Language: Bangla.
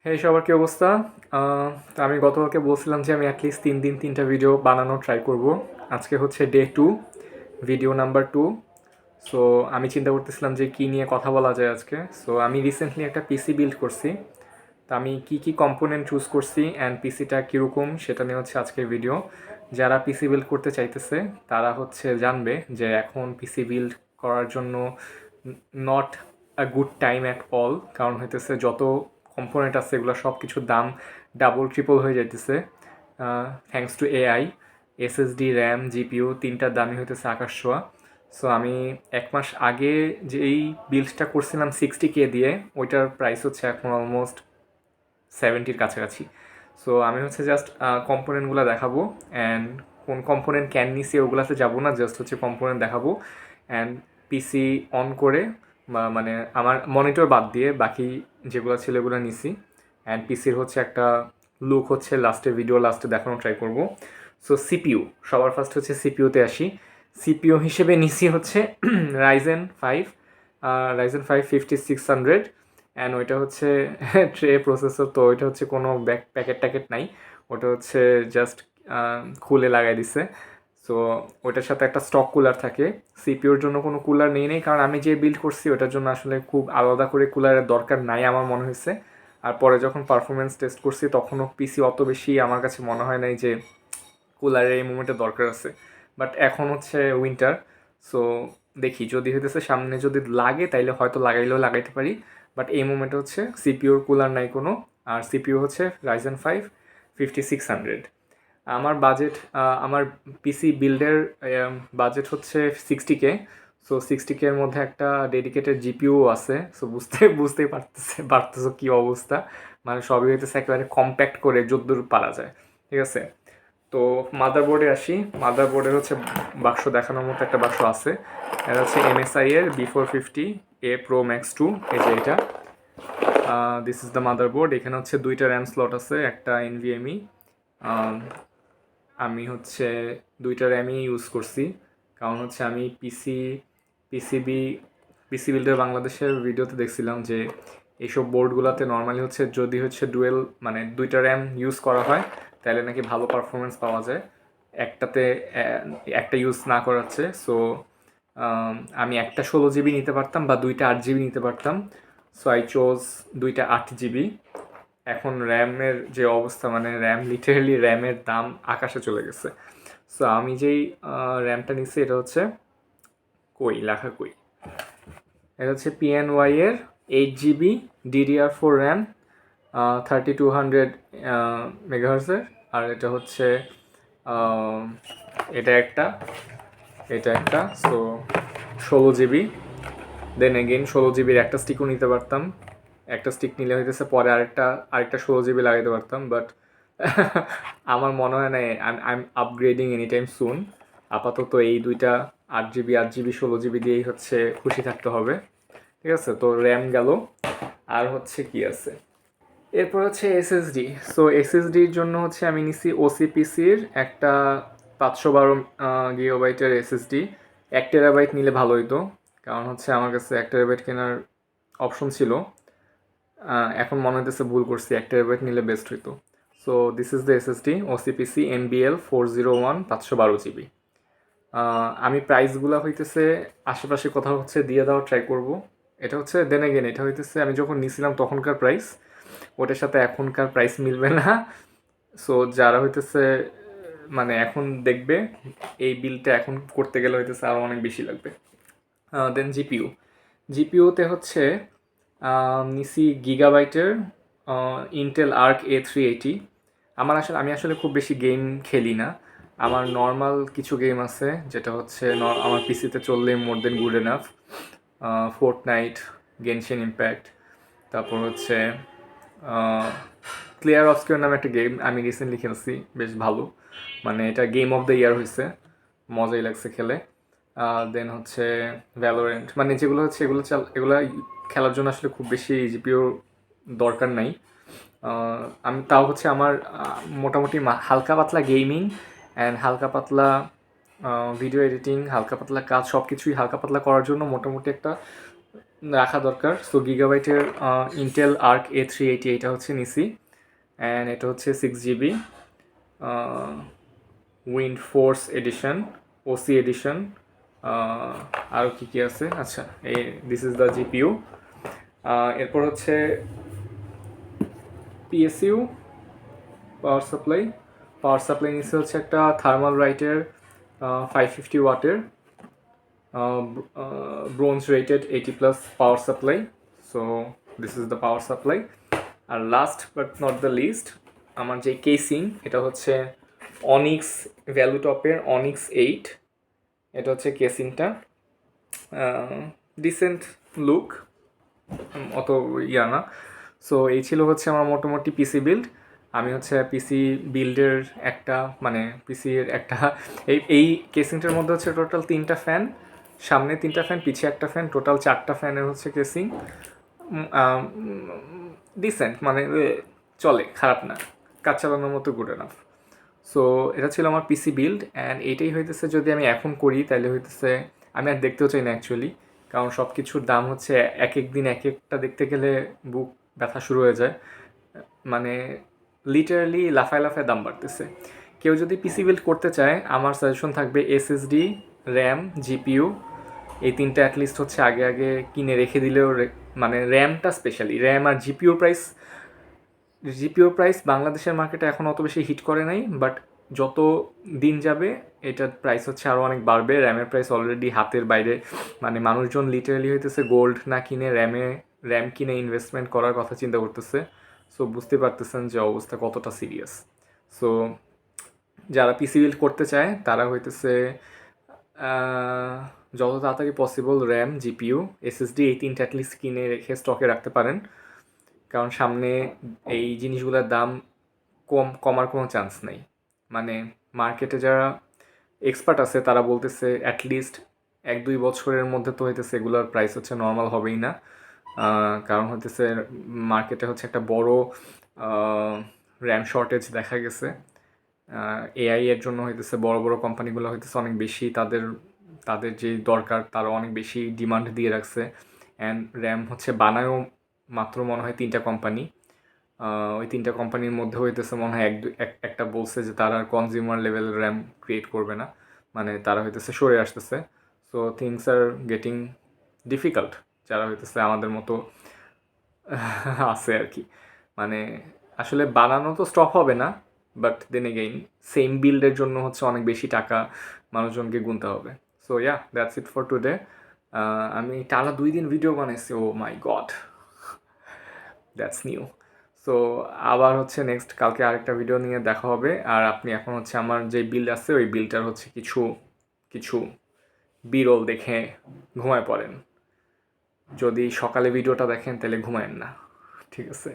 হ্যাঁ, সবার কি অবস্থা? তো আমি গতকালকে বলছিলাম যে আমি অ্যাটলিস্ট 3 দিন 3টা ভিডিও বানানোর ট্রাই করব। আজকে হচ্ছে ডে 2, ভিডিও নাম্বার 2। সো আমি চিন্তা করতেছিলাম যে কী নিয়ে কথা বলা যায় আজকে। সো আমি রিসেন্টলি একটা পিসি বিল্ড করছি। তো আমি কি কি কম্পোনেন্ট চুজ করছি অ্যান্ড পিসিটা কীরকম সেটা নিয়ে হচ্ছে আজকের ভিডিও। যারা পিসি বিল্ড করতে চাইতেছে তারা হচ্ছে জানবে যে এখন পিসি বিল্ড করার জন্য not a good time at all, কারণ হইতেছে যত কম্পোনেন্ট আছে এগুলো সব কিছুর দাম ডাবল ট্রিপল হয়ে যাইতেছে thanks to AI. SSD, RAM, GPU তিনটার দামই হইতেছে আকাশ ছোঁয়া। সো আমি 1 মাস আগে যেই বিল্ডটা করছিলাম 60K দিয়ে, ওইটার প্রাইস হচ্ছে এখন অলমোস্ট 70-র কাছাকাছি। সো আমি হচ্ছে জাস্ট কম্পোনেন্টগুলো দেখাবো অ্যান্ড কোন কম্পোনেন্ট ক্যান নিছি ওগুলাতে যাবো না, জাস্ট হচ্ছে কম্পোনেন্ট দেখাবো অ্যান্ড পিসি অন করে বা মানে আমার মনিটর বাদ দিয়ে বাকি যেগুলো ছিল এগুলো নিছি অ্যান্ড পিসির হচ্ছে একটা লুক হচ্ছে ভিডিও লাস্টে দেখানো ট্রাই করব। সো সিপিইউ, সবার ফার্স্ট হচ্ছে সিপিইউতে আসি। সিপিইউ হিসেবে নিছি হচ্ছে রাইজেন 5, রাইজেন 5 5600, অ্যান্ড ওইটা হচ্ছে ট্রে প্রসেসর। তো ওইটা হচ্ছে কোনো প্যাকেট ট্যাকেট নাই, ওটা হচ্ছে জাস্ট খুলে লাগাই দিছে। সো ওইটার সাথে একটা স্টক কুলার থাকে। সিপিওর জন্য কোনো কুলার নেই কারণ আমি যে বিল্ড করছি ওটার জন্য আসলে খুব আলাদা করে কুলারের দরকার নাই আমার মনে হয়েছে। আর পরে যখন পারফরমেন্স টেস্ট করছি তখনও পিসি অত বেশি আমার কাছে মনে হয় নাই যে কুলারের এই মুমেন্টে দরকার আছে। বাট এখন হচ্ছে উইন্টার, সো দেখি যদি হইতেছে সামনে যদি লাগে তাইলে হয়তো লাগাইলেও লাগাইতে পারি। বাট এই মুমেন্টে হচ্ছে সিপিওর কুলার নাই কোনো। আর সিপিইউ হচ্ছে রাইজেন 5 5600। আমার বাজেট, আমার পিসি বিল্ডের বাজেট হচ্ছে 60K। সো 60K এর মধ্যে একটা ডেডিকেটেড জিপিইউ আছে। সো বুঝতেই পারতেছো কী অবস্থা। মানে সবই হইতেছে একেবারে কম্প্যাক্ট করে যদ্দূর পারা যায়। ঠিক আছে, তো মাদারবোর্ডে আসি। মাদারবোর্ডের হচ্ছে বাক্স দেখানোর মতো একটা বাক্স আছে। এটা হচ্ছে MSI এর B450A Pro Max 2। এই যে এটা, দিস ইজ দ্য মাদারবোর্ড। এখানে হচ্ছে 2টা র্যাম স্লট আছে, একটা NVMe। আমি হচ্ছে 2টা র্যামই ইউজ করছি কারণ হচ্ছে আমি পিসিবি পিসি বিল্ডার বাংলাদেশের ভিডিওতে দেখছিলাম যে এইসব বোর্ডগুলোতে নর্মালি হচ্ছে যদি হচ্ছে ডুয়েল মানে 2টা র্যাম ইউজ করা হয় তাহলে নাকি ভালো পারফরমেন্স পাওয়া যায় একটাতে, একটা ইউজ না করাচ্ছে। সো আমি একটা 16 জিবি নিতে পারতাম বা 2টা 8 জিবি নিতে পারতাম। সো আই চোজ 2টা 8 জিবি। এখন র্যামের যে অবস্থা, মানে র্যাম লিটারেলি র্যামের দাম আকাশে চলে গেছে। সো আমি যেই র্যামটা নিচ্ছি এটা হচ্ছে কই, এটা হচ্ছে PNY এর 8 জিবি DDR4 র্যাম, 3200 মেগাহার্জের। আর এটা হচ্ছে আহ, এটা একটা এটা একটা সো 16 জিবি। দেন এগেইন 16 জিবির একটা স্টিকও নিতে পারতাম। একটা স্টিক নিলে হইতেছে পরে আরেকটা 16 জিবি লাগাইতে পারতাম। বাট আমার মনে হয় না I am upgrading any time soon. আপাতত এই 2টা 8 জিবি 16 জিবি দিয়েই হচ্ছে খুশি থাকতে হবে। ঠিক আছে, তো র্যাম গেল। আর হচ্ছে কি আছে, এরপর হচ্ছে এসএসডি। সো এসএসডির জন্য হচ্ছে আমি নিছি ওসিপিসির একটা 512 GB এসএসডি। 1 TB নিলে ভালো হইতো কারণ হচ্ছে আমার কাছে 1 TB কেনার অপশন ছিল। এখন মনে হইতেছে ভুল করছি, 1 TB নিলে বেস্ট হইতো। So this is the SSD OCPC NBL401 512 GB। আমি প্রাইসগুলো হইতেছে আশেপাশে কোথাও হচ্ছে দিয়ে দেওয়ার ট্রাই করব। এটা হচ্ছে দেন এগেন এটা হইতেছে আমি যখন নিছিলাম তখনকার প্রাইস, ওটার সাথে এখনকার প্রাইস মিলবে না। সো যারা হইতেছে মানে এখন দেখবে এই বিলটা এখন করতে গেলে হইতেছে আরও অনেক বেশি লাগবে। দেন জিপিইউতে হচ্ছে নিসি গিগাবাইটের ইন্টেল আর্ক A380। আমি আসলে খুব বেশি গেম খেলি না। আমার নর্মাল কিছু গেম আছে যেটা হচ্ছে আমার পিসিতে চললে more than good enough. Fortnite, Genshin Impact, তারপর হচ্ছে ক্লিয়ার অবস্কিউর নামে একটা গেম আমি রিসেন্টলি খেলছি, বেশ ভালো। মানে এটা গেম অফ দ্য ইয়ার হয়েছে, মজাই লাগছে খেলে। দেন হচ্ছে ভ্যালোরেন্ট, মানে যেগুলো হচ্ছে এগুলো খেলার জন্য আসলে খুব বেশি জিপিওর দরকার নাই। আমি তাও হচ্ছে আমার মোটামুটি হালকা পাতলা গেমিং অ্যান্ড হালকা পাতলা ভিডিও এডিটিং, হালকা পাতলা কাজ সব কিছুই হালকা পাতলা করার জন্য মোটামুটি একটা রাখা দরকার। সো গিগাবাইটের ইন্টেল আর্ক A380 এটা হচ্ছে নিছি, অ্যান্ড এটা হচ্ছে 6 GB wind force edition, OC edition, আরও কী কী আছে, আচ্ছা এই দিস ইজ দ্য জিপিইউ। এরপর হচ্ছে পিএসইউ পাওয়ার সাপ্লাই নিচে হচ্ছে একটা থার্মাল রাইটের 550 ওয়াটের bronze rated 80+ power supply. So this is the power supply. আর last but not the least, আমার যে কেসিং এটা হচ্ছে অনিক্স ভ্যালুটপের অনিক্স 8। এটা হচ্ছে কেসিংটা, ডিসেন্ট লুক, অত ইয়া না। সো এই ছিল হচ্ছে আমার মোটামুটি পিসি বিল্ড। আমি হচ্ছে পিসি বিল্ডের একটা মানে পিসির একটা এই কেসিংটার মধ্যে হচ্ছে টোটাল 3টা ফ্যান, সামনে 3টা ফ্যান, পিছিয়ে একটা ফ্যান, টোটাল 4টা ফ্যানের হচ্ছে কেসিং। ডিসেন্ট মানে চলে, খারাপ না, কাজ চালানোর মতো গুড এনাফ। সো এটা ছিল আমার পিসি বিল্ড, অ্যান্ড এইটাই হইতেছে যদি আমি এখন করি তাহলে হইতেছে আমি আর দেখতেও চাই না অ্যাকচুয়ালি, কারণ সব কিছুর দাম হচ্ছে এক এক দিন এক একটা দেখতে গেলে বুক ব্যথা শুরু হয়ে যায়, মানে লিটারালি লাফায় লাফায় দাম বাড়তেছে। কেউ যদি পিসি বিল্ড করতে চায় আমার সাজেশন থাকবে এসএসডি, র্যাম, জিপিইউ, এই তিনটা অ্যাটলিস্ট হচ্ছে আগে আগে কিনে রেখে দিলেও মানে র্যামটা স্পেশালি, র্যাম আর জিপিওর প্রাইস বাংলাদেশের মার্কেটে এখন অত বেশি হিট করে নাই, বাট যত দিন যাবে এটার প্রাইস হচ্ছে আরও অনেক বাড়বে। র্যামের প্রাইস অলরেডি হাতের বাইরে, মানে মানুষজন লিটারালি হইতেছে গোল্ড না কিনে র্যাম কিনে ইনভেস্টমেন্ট করার কথা চিন্তা করতেছে। সো বুঝতে পারতেছেন যে অবস্থা কতটা সিরিয়াস। সো যারা পিসি বিল্ড করতে চায় তারা হইতেছে যত তাড়াতাড়ি পসিবল র্যাম, জিপিইউ, এসএসডি এই তিনটা অ্যাটলিস্ট কিনে রেখে স্টকে রাখতে পারেন, কারণ সামনে এই জিনিসগুলোর দাম কমার কোনো চান্স নেই। মানে মার্কেটে যারা এক্সপার্ট আছে তারা বলতেছে অ্যাটলিস্ট 1-2 বছরের মধ্যে তো হইতেছে এগুলোর প্রাইস হচ্ছে নর্মাল হবেই না, কারণ হইতেছে মার্কেটে হচ্ছে একটা বড় র্যাম শর্টেজ দেখা গেছে। এআই এর জন্য হইতেছে বড় বড় কোম্পানিগুলো হইতেছে অনেক বেশি তাদের যে দরকার তারা অনেক বেশি ডিমান্ড দিয়ে রাখছে, অ্যান্ড র্যাম হচ্ছে বানায়ও মাত্র মনে হয় 3টা কোম্পানি। ওই 3টা কোম্পানির মধ্যে হইতেছে মনে হয় একটা বলছে যে তারা কনজিউমার লেভেল র্যাম ক্রিয়েট করবে না, মানে তারা হইতেছে সরে আসতেছে। So things are getting difficult যারা হইতেছে আমাদের মতো আছে আর কি। মানে আসলে বানানো তো স্টপ হবে না, বাট দেন এগেইন সেম বিল্ডের জন্য হচ্ছে অনেক বেশি টাকা মানুষজনকে গুনতে হবে। So yeah, that's it for today. আমি টানা 2 দিন ভিডিও বানাইছি, ও মাই গড, দ্যাটস নিউ। সো আবার হচ্ছে নেক্সট কালকে আরেকটা ভিডিও নিয়ে দেখা হবে। আর আপনি এখন হচ্ছে আমার যে বিল্ড আছে ওই বিলটার হচ্ছে কিছু কিছু বিরল দেখে ঘুমায় পড়েন। যদি সকালে ভিডিওটা দেখেন তাহলে ঘুমায়েন না, ঠিক আছে?